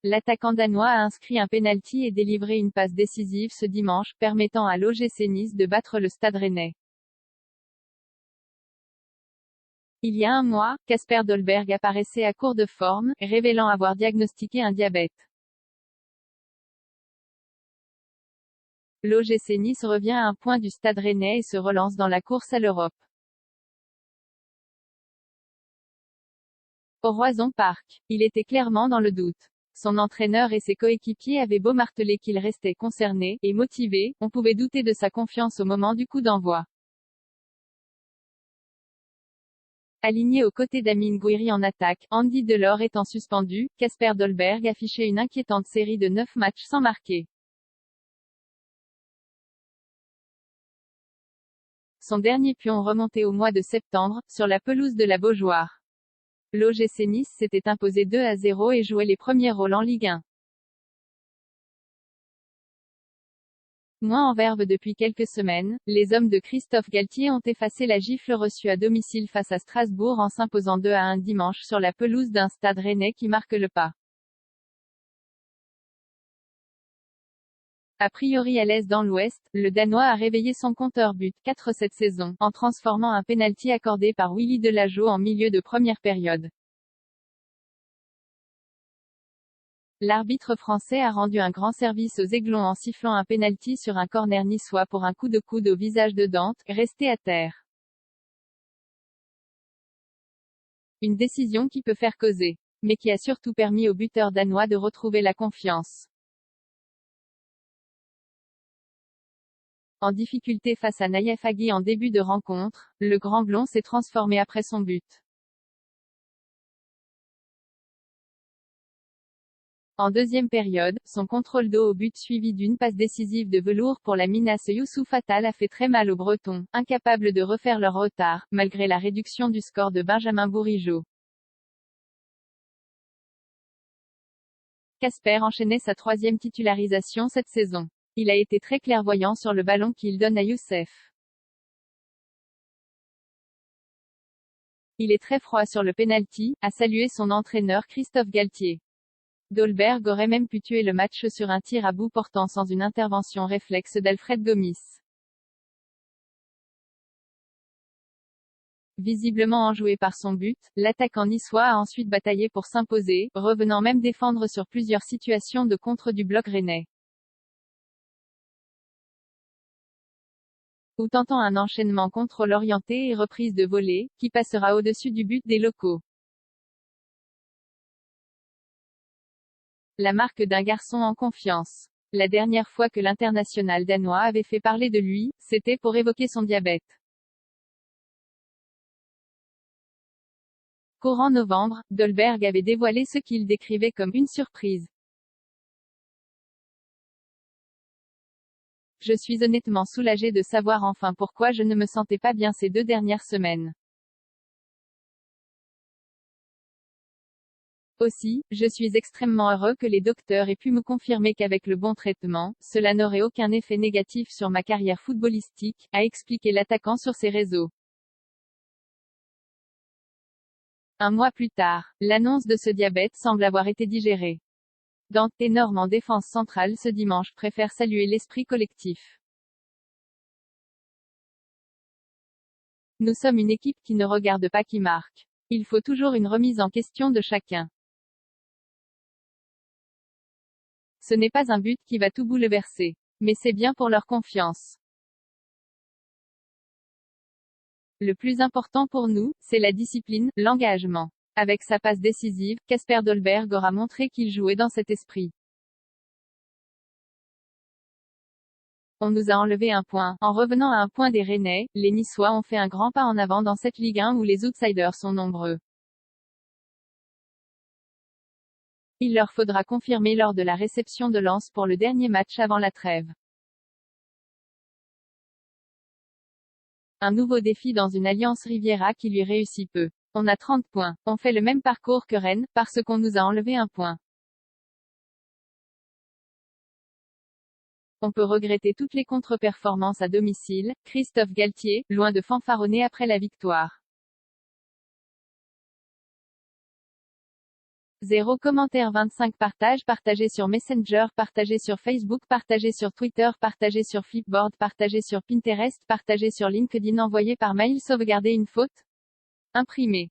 L'attaquant danois a inscrit un pénalty et délivré une passe décisive ce dimanche, permettant à l'OGC Nice de battre le Stade Rennais. Il y a un mois, Kasper Dolberg apparaissait à court de forme, révélant avoir diagnostiqué un diabète. L'OGC Nice revient à un point du Stade Rennais et se relance dans la course à l'Europe. Au Roison Park, il était clairement dans le doute. Son entraîneur et ses coéquipiers avaient beau marteler qu'il restait concerné et motivé, on pouvait douter de sa confiance au moment du coup d'envoi. Aligné aux côtés d'Amine Gouiri en attaque, Andy Delors étant suspendu, Kasper Dolberg affichait une inquiétante série de 9 matchs sans marquer. Son dernier pion remontait au mois de septembre, sur la pelouse de la Beaujoire. L'OGC Nice s'était imposé 2-0 et jouait les premiers rôles en Ligue 1. Moins en verve depuis quelques semaines, les hommes de Christophe Galtier ont effacé la gifle reçue à domicile face à Strasbourg en s'imposant 2-1 dimanche sur la pelouse d'un Stade Rennais qui marque le pas. A priori à l'aise dans l'Ouest, le Danois a réveillé son compteur but 4 cette saison, en transformant un pénalty accordé par Willy Delageau en milieu de première période. L'arbitre français a rendu un grand service aux Aiglons en sifflant un pénalty sur un corner niçois pour un coup de coude au visage de Dante, resté à terre. Une décision qui peut faire causer, mais qui a surtout permis au buteur danois de retrouver la confiance. En difficulté face à Naïef Agui en début de rencontre, le grand blond s'est transformé après son but. En deuxième période, son contrôle dos au but suivi d'une passe décisive de velours pour la minace Youssouf Attal a fait très mal aux Bretons, incapables de refaire leur retard, malgré la réduction du score de Benjamin Bourigeaud. Kasper enchaînait sa troisième titularisation cette saison. Il a été très clairvoyant sur le ballon qu'il donne à Youssef. Il est très froid sur le pénalty, a salué son entraîneur Christophe Galtier. Dolberg aurait même pu tuer le match sur un tir à bout portant sans une intervention réflexe d'Alfred Gomis. Visiblement enjoué par son but, l'attaquant niçois a ensuite bataillé pour s'imposer, revenant même défendre sur plusieurs situations de contre du bloc rennais. Ou tentant un enchaînement contrôle orienté et reprise de volée, qui passera au-dessus du but des locaux. La marque d'un garçon en confiance. La dernière fois que l'international danois avait fait parler de lui, c'était pour évoquer son diabète. Courant novembre, Dolberg avait dévoilé ce qu'il décrivait comme une surprise. Je suis honnêtement soulagé de savoir enfin pourquoi je ne me sentais pas bien ces 2 dernières semaines. Aussi, je suis extrêmement heureux que les docteurs aient pu me confirmer qu'avec le bon traitement, cela n'aurait aucun effet négatif sur ma carrière footballistique, a expliqué l'attaquant sur ses réseaux. Un mois plus tard, l'annonce de ce diabète semble avoir été digérée. Dante, énorme en défense centrale ce dimanche, préfère saluer l'esprit collectif. Nous sommes une équipe qui ne regarde pas qui marque. Il faut toujours une remise en question de chacun. Ce n'est pas un but qui va tout bouleverser. Mais c'est bien pour leur confiance. Le plus important pour nous, c'est la discipline, l'engagement. Avec sa passe décisive, Kasper Dolberg aura montré qu'il jouait dans cet esprit. On nous a enlevé un point. En revenant à un point des Rennais, les Niçois ont fait un grand pas en avant dans cette Ligue 1 où les outsiders sont nombreux. Il leur faudra confirmer lors de la réception de Lens pour le dernier match avant la trêve. Un nouveau défi dans une alliance Riviera qui lui réussit peu. On a 30 points. On fait le même parcours que Rennes, parce qu'on nous a enlevé un point. On peut regretter toutes les contre-performances à domicile, Christophe Galtier, loin de fanfaronner après la victoire. 0 commentaires 25 partages partagé sur Messenger, partagé sur Facebook, partagé sur Twitter, partagé sur Flipboard, partagé sur Pinterest, partagé sur LinkedIn, envoyé par mail, sauvegarder une faute, imprimé.